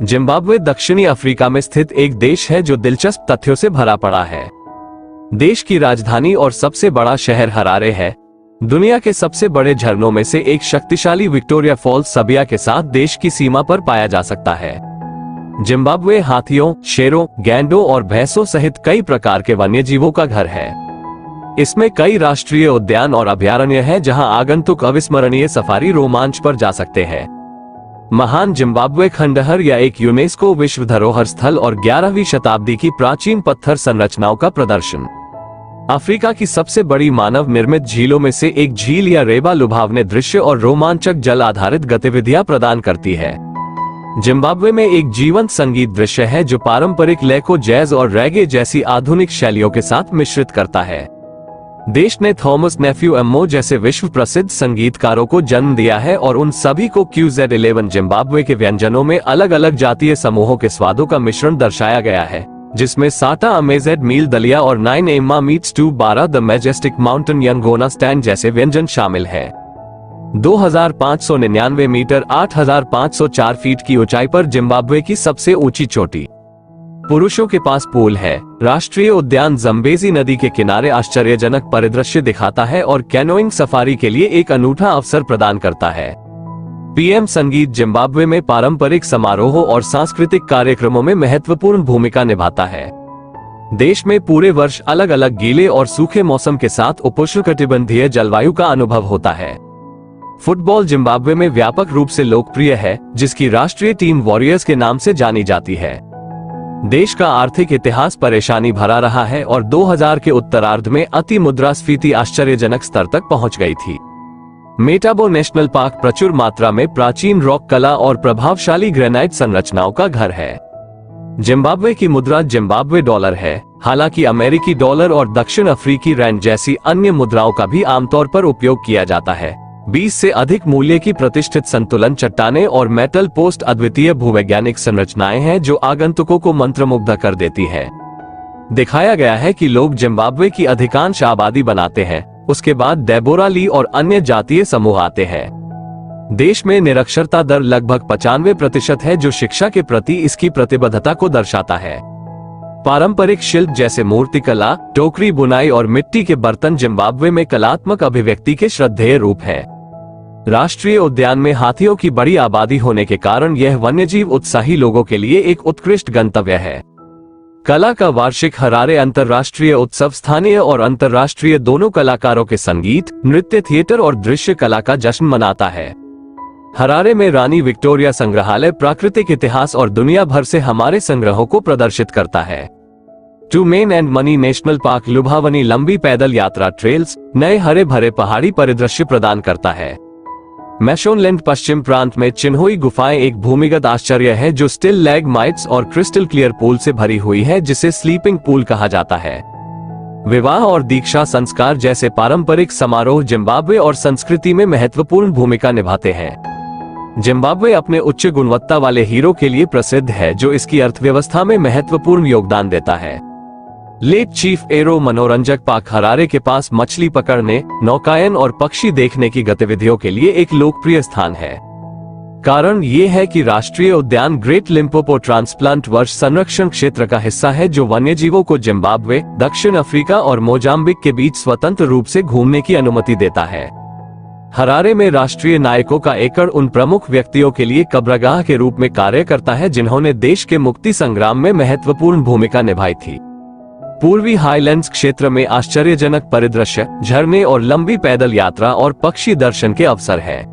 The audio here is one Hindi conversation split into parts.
जिम्बाब्वे दक्षिणी अफ्रीका में स्थित एक देश है जो दिलचस्प तथ्यों से भरा पड़ा है। देश की राजधानी और सबसे बड़ा शहर हरारे है। दुनिया के सबसे बड़े झरनों में से एक शक्तिशाली विक्टोरिया फॉल्स सबिया के साथ देश की सीमा पर पाया जा सकता है। जिम्बाब्वे हाथियों, शेरों, गैंडों और भैंसों सहित कई प्रकार के वन्यजीवों का घर है। इसमें कई राष्ट्रीय उद्यान और अभयारण्य हैं जहां आगंतुक अविस्मरणीय सफारी रोमांच पर जा सकते हैं। महान जिम्बाब्वे खंडहर या एक यूनेस्को विश्व धरोहर स्थल और 11वीं शताब्दी की प्राचीन पत्थर संरचनाओं का प्रदर्शन। अफ्रीका की सबसे बड़ी मानव निर्मित झीलों में से एक झील या रेबा लुभावने दृश्य और रोमांचक जल आधारित गतिविधियां प्रदान करती है। जिम्बाब्वे में एक जीवंत संगीत दृश्य है जो पारंपरिक लय को जैज और रैगे जैसी आधुनिक शैलियों के साथ मिश्रित करता है। देश ने थॉमस नेफ्यू एम्मो जैसे विश्व प्रसिद्ध संगीतकारों को जन्म दिया है और उन सभी को QZ11 जिम्बाब्वे के व्यंजनों में अलग अलग जातीय समूहों के स्वादों का मिश्रण दर्शाया गया है, जिसमें साटा अमेजेड मील दलिया और 9 एम्मा मीट्स 212 द मैजेस्टिक माउंटेन यंगोना स्टैंड जैसे व्यंजन शामिल हैं। 2599 मीटर 8504 फीट की ऊंचाई पर जिम्बाब्वे की सबसे ऊंची चोटी। पुरुषों के पास पूल है। राष्ट्रीय उद्यान जम्बेजी नदी के किनारे आश्चर्यजनक परिदृश्य दिखाता है और कैनोइंग सफारी के लिए एक अनूठा अवसर प्रदान करता है। PM संगीत जिम्बाब्वे में पारंपरिक समारोहों और सांस्कृतिक कार्यक्रमों में महत्वपूर्ण भूमिका निभाता है। देश में पूरे वर्ष अलग अलग गीले और सूखे मौसम के साथ उपोष्णकटिबंधीय जलवायु का अनुभव होता है। फुटबॉल जिम्बाब्वे में व्यापक रूप से लोकप्रिय है, जिसकी राष्ट्रीय टीम वॉरियर्स के नाम से जानी जाती है। देश का आर्थिक इतिहास परेशानी भरा रहा है और 2000 के उत्तरार्ध में अति मुद्रास्फीति आश्चर्यजनक स्तर तक पहुंच गई थी। मेटाबो नेशनल पार्क प्रचुर मात्रा में प्राचीन रॉक कला और प्रभावशाली ग्रेनाइट संरचनाओं का घर है। जिम्बाब्वे की मुद्रा जिम्बाब्वे डॉलर है, हालांकि अमेरिकी डॉलर और दक्षिण अफ्रीकी रैंड जैसी अन्य मुद्राओं का भी आमतौर पर उपयोग किया जाता है। 20 से अधिक मूल्य की प्रतिष्ठित संतुलन चट्टानें और मेटल पोस्ट अद्वितीय भूवैज्ञानिक संरचनाएं हैं जो आगंतुकों को मंत्रमुग्ध कर देती है। दिखाया गया है कि लोग जिम्बाब्वे की अधिकांश आबादी बनाते हैं, उसके बाद डेबोरा ली और अन्य जातीय समूह आते हैं। देश में निरक्षरता दर लगभग 95% है, जो शिक्षा के प्रति इसकी प्रतिबद्धता को दर्शाता है। पारंपरिक शिल्प जैसे मूर्तिकला, टोकरी बुनाई और मिट्टी के बर्तन जिम्बाब्वे में कलात्मक अभिव्यक्ति के श्रद्धेय रूप हैं। राष्ट्रीय उद्यान में हाथियों की बड़ी आबादी होने के कारण यह वन्यजीव उत्साही लोगों के लिए एक उत्कृष्ट गंतव्य है। कला का वार्षिक हरारे अंतर्राष्ट्रीय उत्सव स्थानीय और अंतर्राष्ट्रीय दोनों कलाकारों के संगीत, नृत्य, थिएटर और दृश्य कला का जश्न मनाता है। हरारे में रानी विक्टोरिया संग्रहालय प्राकृतिक इतिहास और दुनिया भर से हमारे संग्रहों को प्रदर्शित करता है। टूमेन एंड मनी नेशनल पार्क लुभावनी लंबी पैदल यात्रा ट्रेल्स, नए हरे भरे पहाड़ी परिदृश्य प्रदान करता है। मैशोनलैंड पश्चिम प्रांत में चिन्होई गुफाएं एक भूमिगत आश्चर्य है जो स्टिल लैग माइट्स और क्रिस्टल क्लियर पूल से भरी हुई है, जिसे स्लीपिंग पूल कहा जाता है। विवाह और दीक्षा संस्कार जैसे पारंपरिक समारोह जिम्बाब्वे और संस्कृति में महत्वपूर्ण भूमिका निभाते हैं। जिम्बाब्वे अपने उच्च गुणवत्ता वाले हीरो के लिए प्रसिद्ध है, जो इसकी अर्थव्यवस्था में महत्वपूर्ण योगदान देता है। लेक चीफ एरो मनोरंजक पार्क हरारे के पास मछली पकड़ने, नौकायन और पक्षी देखने की गतिविधियों के लिए एक लोकप्रिय स्थान है। कारण ये है कि राष्ट्रीय उद्यान ग्रेट लिम्पोपो ट्रांसप्लांट वर्ष संरक्षण क्षेत्र का हिस्सा है, जो वन्यजीवों को जिम्बाब्वे, दक्षिण अफ्रीका और मोजाम्बिक के बीच स्वतंत्र रूप से घूमने की अनुमति देता है। हरारे में राष्ट्रीय नायकों का एकड़ उन प्रमुख व्यक्तियों के लिए कब्रगाह के रूप में कार्य करता है जिन्होंने देश के मुक्ति संग्राम में महत्वपूर्ण भूमिका निभाई थी। पूर्वी हाईलैंड्स क्षेत्र में आश्चर्यजनक परिदृश्य, झरने और लंबी पैदल यात्रा और पक्षी दर्शन के अवसर हैं।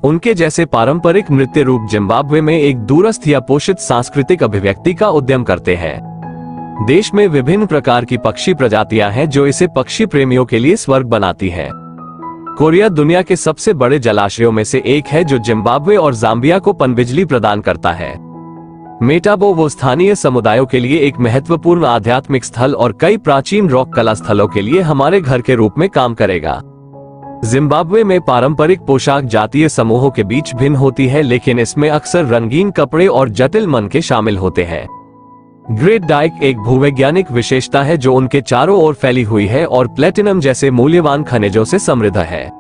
उनके जैसे पारंपरिक नृत्य रूप जिम्बाब्वे में एक दूरस्थ या पोषित सांस्कृतिक अभिव्यक्ति का उद्यम करते हैं। देश में विभिन्न प्रकार की पक्षी प्रजातियां हैं जो इसे पक्षी प्रेमियों के लिए स्वर्ग बनाती हैं। कोरिया दुनिया के सबसे बड़े जलाशयों में से एक है जो जिम्बाब्वे और जाम्बिया को पनबिजली प्रदान करता है। मेटाबो वो स्थानीय समुदायों के लिए एक महत्वपूर्ण आध्यात्मिक स्थल और कई प्राचीन रॉक कला स्थलों के लिए हमारे घर के रूप में काम करेगा। जिम्बाब्वे में पारंपरिक पोशाक जातीय समूहों के बीच भिन्न होती है, लेकिन इसमें अक्सर रंगीन कपड़े और जटिल मनके शामिल होते हैं। ग्रेट डाइक एक भूवैज्ञानिक विशेषता है जो उनके चारों ओर फैली हुई है और प्लेटिनम जैसे मूल्यवान खनिजों से समृद्ध है।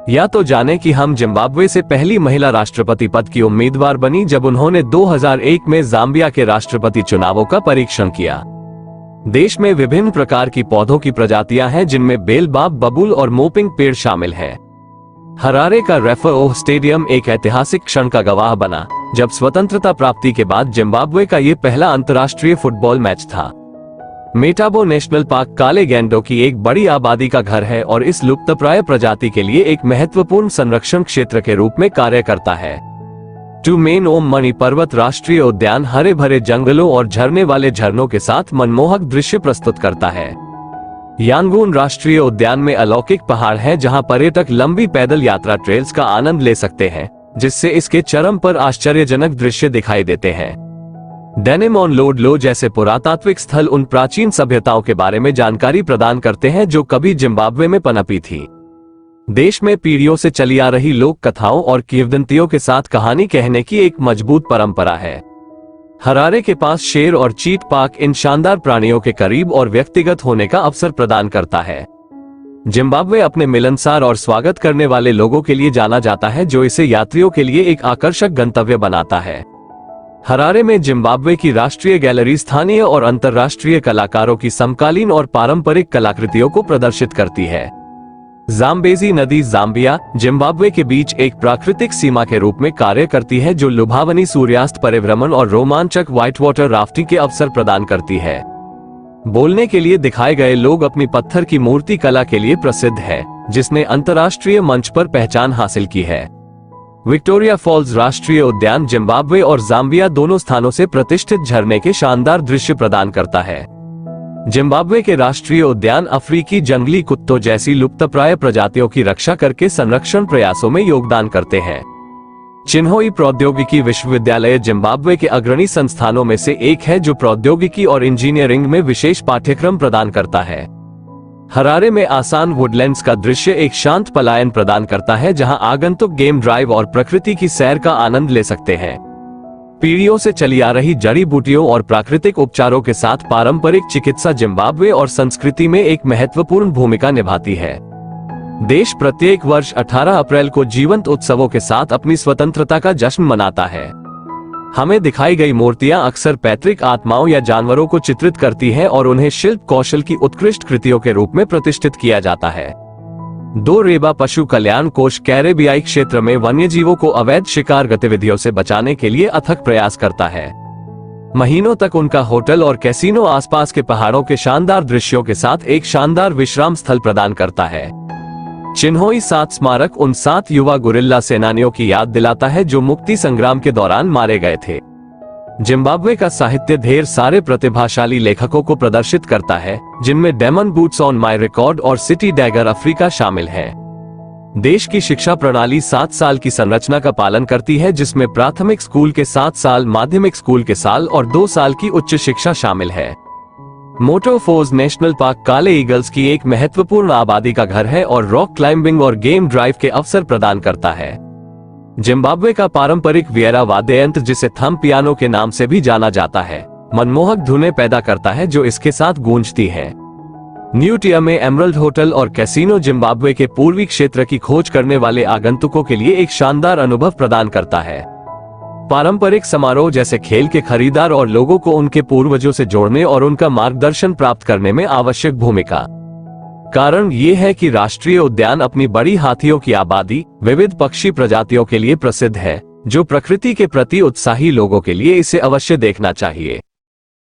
या तो जाने कि हम जिम्बाब्वे से पहली महिला राष्ट्रपति पद की उम्मीदवार बनी जब उन्होंने 2001 में जाम्बिया के राष्ट्रपति चुनावों का परीक्षण किया। देश में विभिन्न प्रकार की पौधों की प्रजातियां हैं जिनमें बेलबाब, बबूल और मोपिंग पेड़ शामिल हैं। हरारे का रेफर स्टेडियम एक ऐतिहासिक क्षण का गवाह बना जब स्वतंत्रता प्राप्ति के बाद जिम्बाब्वे का ये पहला अंतर्राष्ट्रीय फुटबॉल मैच था। मेटाबो नेशनल पार्क काले गैंडों की एक बड़ी आबादी का घर है और इस लुप्तप्राय प्रजाति के लिए एक महत्वपूर्ण संरक्षण क्षेत्र के रूप में कार्य करता है। टू मेन ओम मणि पर्वत राष्ट्रीय उद्यान हरे भरे जंगलों और झरने वाले झरनों के साथ मनमोहक दृश्य प्रस्तुत करता है। यांगून राष्ट्रीय उद्यान में अलौकिक पहाड़ है जहां पर्यटक लंबी पैदल यात्रा ट्रेल्स का आनंद ले सकते हैं, जिससे इसके चरम पर आश्चर्यजनक दृश्य दिखाई देते हैं। डेनेमोन लोडलो जैसे पुरातात्विक स्थल उन प्राचीन सभ्यताओं के बारे में जानकारी प्रदान करते हैं जो कभी जिम्बाब्वे में पनपी थी। देश में पीढ़ियों से चली आ रही लोक कथाओं और किंवदंतियों के साथ कहानी कहने की एक मजबूत परंपरा है। हरारे के पास शेर और चीट पार्क इन शानदार प्राणियों के करीब और व्यक्तिगत होने का अवसर प्रदान करता है। जिम्बाब्वे अपने मिलनसार और स्वागत करने वाले लोगों के लिए जाना जाता है जो इसे यात्रियों के लिए एक आकर्षक गंतव्य बनाता है। हरारे में जिम्बाब्वे की राष्ट्रीय गैलरी स्थानीय और अंतर्राष्ट्रीय कलाकारों की समकालीन और पारंपरिक कलाकृतियों को प्रदर्शित करती है। जाम्बेजी नदी जाम्बिया, जिम्बाब्वे के बीच एक प्राकृतिक सीमा के रूप में कार्य करती है जो लुभावनी सूर्यास्त परिभ्रमण और रोमांचक व्हाइट वाटर राफ्टिंग के अवसर प्रदान करती है। बोलने के लिए दिखाए गए लोग अपनी पत्थर की मूर्ति कला के लिए प्रसिद्ध है, जिसने अंतर्राष्ट्रीय मंच पर पहचान हासिल की है। विक्टोरिया फॉल्स राष्ट्रीय उद्यान जिम्बाब्वे और जाम्बिया दोनों स्थानों से प्रतिष्ठित झरने के शानदार दृश्य प्रदान करता है। जिम्बाब्वे के राष्ट्रीय उद्यान अफ्रीकी जंगली कुत्तों जैसी लुप्तप्राय प्रजातियों की रक्षा करके संरक्षण प्रयासों में योगदान करते हैं। चिन्होई प्रौद्योगिकी विश्वविद्यालय जिम्बाब्वे के अग्रणी संस्थानों में से एक है जो प्रौद्योगिकी और इंजीनियरिंग में विशेष पाठ्यक्रम प्रदान करता है। हरारे में आसान वुडलैंड्स का दृश्य एक शांत पलायन प्रदान करता है जहां आगंतुक गेम ड्राइव और प्रकृति की सैर का आनंद ले सकते हैं। पीढ़ियों से चली आ रही जड़ी बूटियों और प्राकृतिक उपचारों के साथ पारंपरिक चिकित्सा जिम्बाब्वे और संस्कृति में एक महत्वपूर्ण भूमिका निभाती है। देश प्रत्येक वर्ष 18 अप्रैल को जीवंत उत्सवों के साथ अपनी स्वतंत्रता का जश्न मनाता है। हमें दिखाई गई मूर्तियां अक्सर पैतृक आत्माओं या जानवरों को चित्रित करती हैं और उन्हें शिल्प कौशल की उत्कृष्ट कृतियों के रूप में प्रतिष्ठित किया जाता है। दो रेबा पशु कल्याण कोष कैरेबियाई क्षेत्र में वन्यजीवों को अवैध शिकार गतिविधियों से बचाने के लिए अथक प्रयास करता है। महीनों तक उनका होटल और कैसीनो आसपास के पहाड़ों के शानदार दृश्यों के साथ एक शानदार विश्राम स्थल प्रदान करता है। चिन्होई 7 स्मारक उन 7 युवा गुरिल्ला सेनानियों की याद दिलाता है जो मुक्ति संग्राम के दौरान मारे गए थे। जिम्बाब्वे का साहित्य ढेर सारे प्रतिभाशाली लेखकों को प्रदर्शित करता है, जिनमें demon boots on my record और सिटी डैगर अफ्रीका शामिल है। देश की शिक्षा प्रणाली 7 साल की संरचना का पालन करती है, जिसमें प्राथमिक स्कूल के 7 साल, माध्यमिक स्कूल के साल और 2 साल की उच्च शिक्षा शामिल है। मोटोफोज नेशनल पार्क काले ईगल्स की एक महत्वपूर्ण आबादी का घर है और रॉक क्लाइंबिंग और गेम ड्राइव के अवसर प्रदान करता है। जिम्बाब्वे का पारंपरिक वियरा वाद्य यंत्र, जिसे थंब पियानो के नाम से भी जाना जाता है, मनमोहक धुनें पैदा करता है जो इसके साथ गूंजती हैं। न्यूटिया में एमरल्ड होटल और कैसीनो जिम्बाब्वे के पूर्वी क्षेत्र की खोज करने वाले आगंतुकों के लिए एक शानदार अनुभव प्रदान करता है। पारंपरिक समारोह जैसे खेल के खरीदार और लोगों को उनके पूर्वजों से जोड़ने और उनका मार्गदर्शन प्राप्त करने में आवश्यक भूमिका। कारण ये है कि राष्ट्रीय उद्यान अपनी बड़ी हाथियों की आबादी, विविध पक्षी प्रजातियों के लिए प्रसिद्ध है, जो प्रकृति के प्रति उत्साही लोगों के लिए इसे अवश्य देखना चाहिए।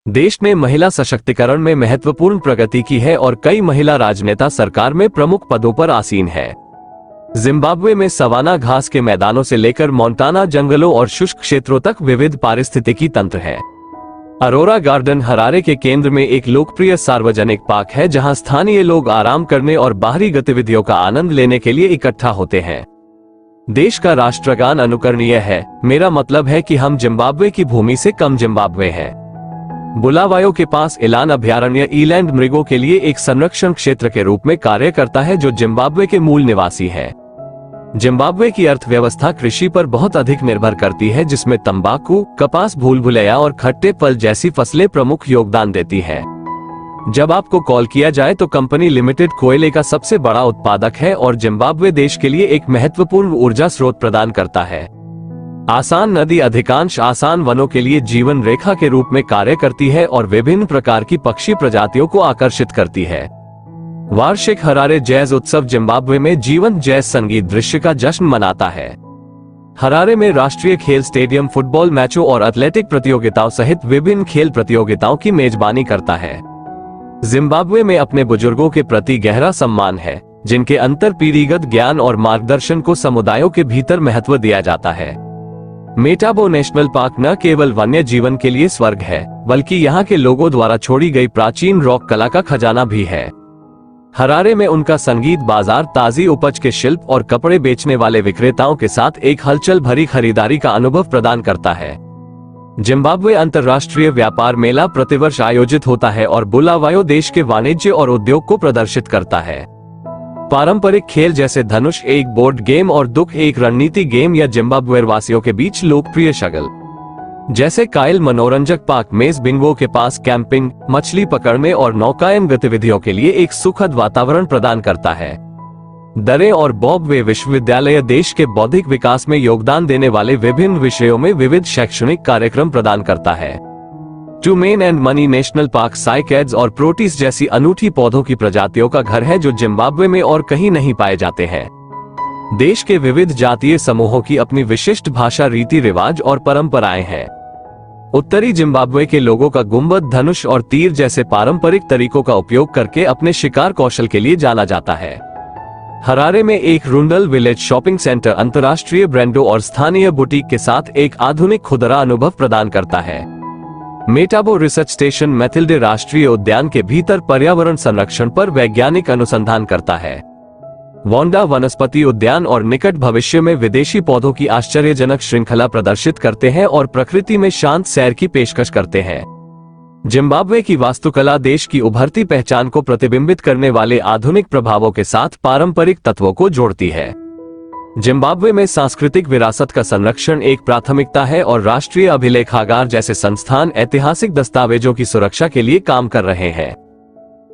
देश ने महिला सशक्तिकरण में महत्वपूर्ण प्रगति की है और कई महिला राजनेता सरकार में प्रमुख पदों पर आसीन है। जिम्बाब्वे में सवाना घास के मैदानों से लेकर मोंटाना जंगलों और शुष्क क्षेत्रों तक विविध पारिस्थितिकी तंत्र है। अरोरा गार्डन हरारे के केंद्र में एक लोकप्रिय सार्वजनिक पार्क है, जहां स्थानीय लोग आराम करने और बाहरी गतिविधियों का आनंद लेने के लिए इकट्ठा होते हैं। देश का राष्ट्रगान अनुकरणीय है, मेरा मतलब है कि हम जिम्बाब्वे की भूमि से कम जिम्बाब्वे हैं। बुलावायो के पास इलान अभयारण्य ईलैंड मृगों के लिए एक संरक्षण क्षेत्र के रूप में कार्य करता है, जो जिम्बाब्वे के मूल निवासी हैं। जिम्बाब्वे की अर्थव्यवस्था कृषि पर बहुत अधिक निर्भर करती है, जिसमें तंबाकू, कपास, भूल भुलैया और खट्टे फल जैसी फसलें प्रमुख योगदान देती हैं। जब आपको कॉल किया जाए तो कंपनी लिमिटेड कोयले का सबसे बड़ा उत्पादक है और जिम्बाब्वे देश के लिए एक महत्वपूर्ण ऊर्जा स्रोत प्रदान करता है। आसान नदी अधिकांश आसान वनों के लिए जीवन रेखा के रूप में कार्य करती है और विभिन्न प्रकार की पक्षी प्रजातियों को आकर्षित करती है। वार्षिक हरारे जैज उत्सव जिम्बाब्वे में जीवंत जैज संगीत दृश्य का जश्न मनाता है। हरारे में राष्ट्रीय खेल स्टेडियम फुटबॉल मैचों और एथलेटिक प्रतियोगिताओं सहित विभिन्न खेल प्रतियोगिताओं की मेजबानी करता है। जिम्बाब्वे में अपने बुजुर्गों के प्रति गहरा सम्मान है, जिनके अंतर पीढ़ीगत ज्ञान और मार्गदर्शन को समुदायों के भीतर महत्व दिया जाता है। मेटाबो नेशनल पार्क न केवल वन्य जीवन के लिए स्वर्ग है, बल्कि यहाँ के लोगों द्वारा छोड़ी गई प्राचीन रॉक कला का खजाना भी है। हरारे में उनका संगीत बाजार ताजी उपज के शिल्प और कपड़े बेचने वाले विक्रेताओं के साथ एक हलचल भरी खरीदारी का अनुभव प्रदान करता है। जिम्बाब्वे अंतर्राष्ट्रीय व्यापार मेला प्रतिवर्ष आयोजित होता है और बुलावायो देश के वाणिज्य और उद्योग को प्रदर्शित करता है। पारंपरिक खेल जैसे धनुष एक बोर्ड गेम और दुख एक रणनीति गेम या जिम्बाब्वे वासियों के बीच लोकप्रिय शगल जैसे काइल मनोरंजक पार्क मेज बिंगो के पास कैंपिंग, मछली पकड़ने और नौकायन गतिविधियों के लिए एक सुखद वातावरण प्रदान करता है। दरे और बॉबवे विश्वविद्यालय देश के बौद्धिक विकास में योगदान देने वाले विभिन्न विषयों में विविध शैक्षणिक कार्यक्रम प्रदान करता है। टूमेन and money national park cycads और प्रोटीज जैसी अनूठी पौधों की प्रजातियों का घर है जो जिम्बाब्वे में और कहीं नहीं पाए जाते हैं। देश के विविध जातीय समूहों की अपनी विशिष्ट भाषा, रीति रिवाज और परंपराएं हैं। उत्तरी जिम्बाब्वे के लोगों का गुंबद, धनुष और तीर जैसे पारंपरिक तरीकों का उपयोग करके अपने शिकार कौशल के लिए जाना जाता है। हरारे में एक रुंडल विलेज शॉपिंग सेंटर अंतर्राष्ट्रीय ब्रांडों और स्थानीय बुटीक के साथ एक आधुनिक खुदरा अनुभव प्रदान करता है। मेटाबो रिसर्च स्टेशन मैथिल्डे राष्ट्रीय उद्यान के भीतर पर्यावरण संरक्षण पर वैज्ञानिक अनुसंधान करता है। वोंडा वनस्पति उद्यान और निकट भविष्य में विदेशी पौधों की आश्चर्यजनक श्रृंखला प्रदर्शित करते हैं और प्रकृति में शांत सैर की पेशकश करते हैं। जिम्बाब्वे की वास्तुकला देश की उभरती पहचान को प्रतिबिंबित करने वाले आधुनिक प्रभावों के साथ पारंपरिक तत्वों को जोड़ती है। जिम्बाब्वे में सांस्कृतिक विरासत का संरक्षण एक प्राथमिकता है और राष्ट्रीय अभिलेखागार जैसे संस्थान ऐतिहासिक दस्तावेजों की सुरक्षा के लिए काम कर रहे हैं।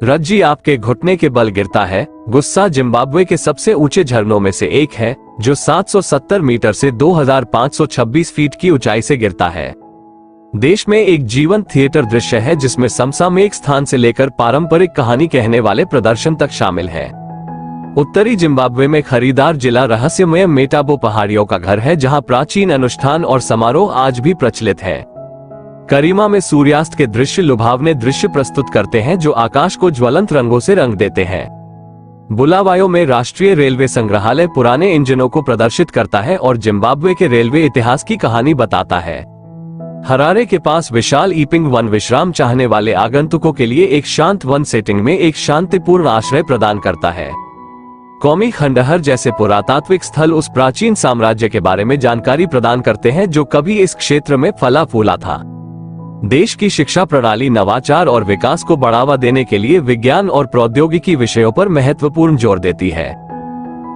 रज्जी आपके घुटने के बल गिरता है। गुस्सा जिम्बाब्वे के सबसे ऊंचे झरनों में से एक है, जो 770 मीटर से 2526 फीट की ऊंचाई से गिरता है। देश में एक जीवंत थिएटर दृश्य है जिसमें समसामयिक स्थान से लेकर पारंपरिक कहानी कहने वाले प्रदर्शन तक शामिल है। उत्तरी जिम्बाब्वे में खरीदार जिला रहस्यमय मेटाबो पहाड़ियों का घर है, जहां प्राचीन अनुष्ठान और समारोह आज भी प्रचलित है। करीमा में सूर्यास्त के दृश्य लुभावने दृश्य प्रस्तुत करते हैं जो आकाश को ज्वलंत रंगों से रंग देते हैं। बुलावायो में राष्ट्रीय रेलवे संग्रहालय पुराने इंजनों को प्रदर्शित करता है और जिम्बाब्वे के रेलवे इतिहास की कहानी बताता है। हरारे के पास विशाल ईपिंग वन विश्राम चाहने वाले आगंतुकों के लिए एक शांत वन सेटिंग में एक शांतिपूर्ण आश्रय प्रदान करता है। कौमी खंडहर जैसे पुरातात्विक स्थल उस प्राचीन साम्राज्य के बारे में जानकारी प्रदान करते हैं जो कभी इस क्षेत्र में फला फूला था। देश की शिक्षा प्रणाली नवाचार और विकास को बढ़ावा देने के लिए विज्ञान और प्रौद्योगिकी विषयों पर महत्वपूर्ण जोर देती है।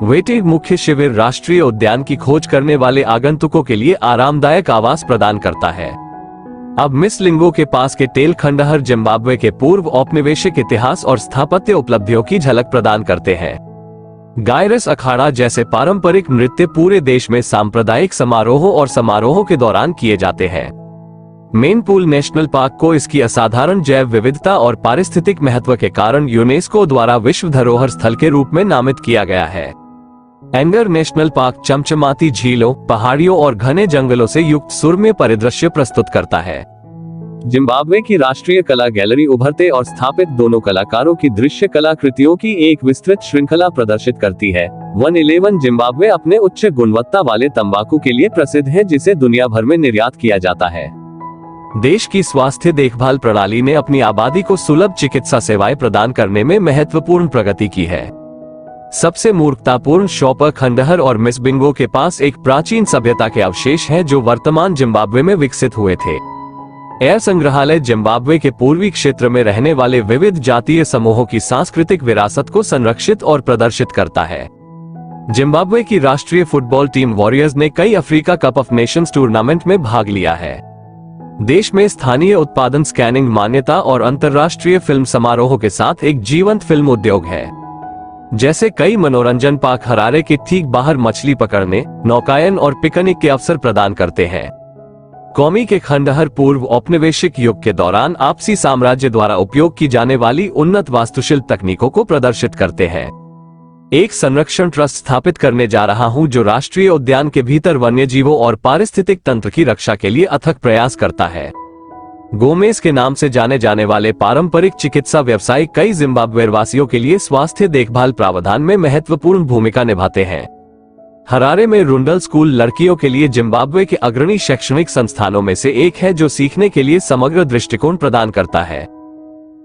वेटिंग मुख्य शिविर राष्ट्रीय उद्यान की खोज करने वाले आगंतुकों के लिए आरामदायक आवास प्रदान करता है। अब मिस लिंगो के पास के टेल खंडहर जिम्बाब्वे के पूर्व औपनिवेशिक इतिहास और स्थापत्य उपलब्धियों की झलक प्रदान करते हैं। गायरस अखाड़ा जैसे पारंपरिक नृत्य पूरे देश में सांप्रदायिक समारोहों और समारोहों के दौरान किए जाते हैं। मेनपूल नेशनल पार्क को इसकी असाधारण जैव विविधता और पारिस्थितिक महत्व के कारण यूनेस्को द्वारा विश्व धरोहर स्थल के रूप में नामित किया गया है। एंगर नेशनल पार्क चमचमाती झीलों, पहाड़ियों और घने जंगलों से युक्त सुरम्य परिदृश्य प्रस्तुत करता है। जिम्बाब्वे की राष्ट्रीय कला गैलरी उभरते और स्थापित दोनों कलाकारों की दृश्य कलाकृतियों की एक विस्तृत श्रृंखला प्रदर्शित करती है। 111 जिम्बाब्वे अपने उच्च गुणवत्ता वाले तंबाकू के लिए प्रसिद्ध है, जिसे दुनिया भर में निर्यात किया जाता है। देश की स्वास्थ्य देखभाल प्रणाली ने अपनी आबादी को सुलभ चिकित्सा सेवाएं प्रदान करने में महत्वपूर्ण प्रगति की है। सबसे मूर्खतापूर्ण शॉपर खंडहर और मिस बिंगो के पास एक प्राचीन सभ्यता के अवशेष हैं जो वर्तमान जिम्बाब्वे में विकसित हुए थे। एयर संग्रहालय जिम्बाब्वे के पूर्वी क्षेत्र में रहने वाले विविध जातीय समूहों की सांस्कृतिक विरासत को संरक्षित और प्रदर्शित करता है। जिम्बाब्वे की राष्ट्रीय फुटबॉल टीम वॉरियर्स ने कई Africa cup of Nations tournament में भाग लिया है। देश में स्थानीय उत्पादन, स्कैनिंग मान्यता और अंतर्राष्ट्रीय फिल्म समारोहों के साथ एक जीवंत फिल्म उद्योग है। जैसे कई मनोरंजन पार्क हरारे के ठीक बाहर मछली पकड़ने, नौकायन और पिकनिक के अवसर प्रदान करते हैं। कौमी के खंडहर पूर्व औपनिवेशिक युग के दौरान आपसी साम्राज्य द्वारा उपयोग की जाने वाली उन्नत वास्तुशिल्प तकनीकों को प्रदर्शित करते हैं। एक संरक्षण ट्रस्ट स्थापित करने जा रहा हूं जो राष्ट्रीय उद्यान के भीतर वन्यजीवों और पारिस्थितिक तंत्र की रक्षा के लिए अथक प्रयास करता है। गोमेज के नाम से जाने जाने वाले पारंपरिक चिकित्सा व्यवसाय कई जिम्बाब्वे वासियों के लिए स्वास्थ्य देखभाल प्रावधान में महत्वपूर्ण भूमिका निभाते हैं। हरारे में रुंडल स्कूल लड़कियों के लिए जिम्बाब्वे के अग्रणी शैक्षणिक संस्थानों में से एक है जो सीखने के लिए समग्र दृष्टिकोण प्रदान करता है।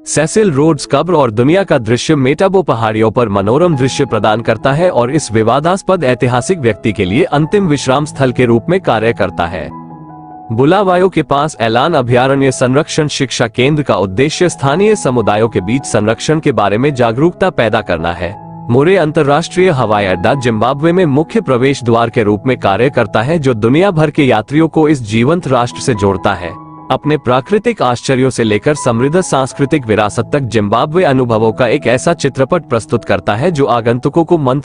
सेसिल रोड्स कब्र और दुनिया का दृश्य मेटाबो पहाड़ियों पर मनोरम दृश्य प्रदान करता है और इस विवादास्पद ऐतिहासिक व्यक्ति के लिए अंतिम विश्राम स्थल के रूप में कार्य करता है। बुलावायो के पास एलान अभयारण्य संरक्षण शिक्षा केंद्र का उद्देश्य स्थानीय समुदायों के बीच संरक्षण के बारे में जागरूकता पैदा करना है। मोरे अंतर्राष्ट्रीय हवाई अड्डा जिम्बाब्वे में मुख्य प्रवेश द्वार के रूप में कार्य करता है जो दुनिया भर के यात्रियों को इस जीवंत राष्ट्र से जोड़ता है। अपने प्राकृतिक आश्चर्यों से लेकर समृद्ध सांस्कृतिक विरासत तक जिम्बाब्वे अनुभवों का एक ऐसा चित्रपट प्रस्तुत करता है जो आगंतुकों को मंत्र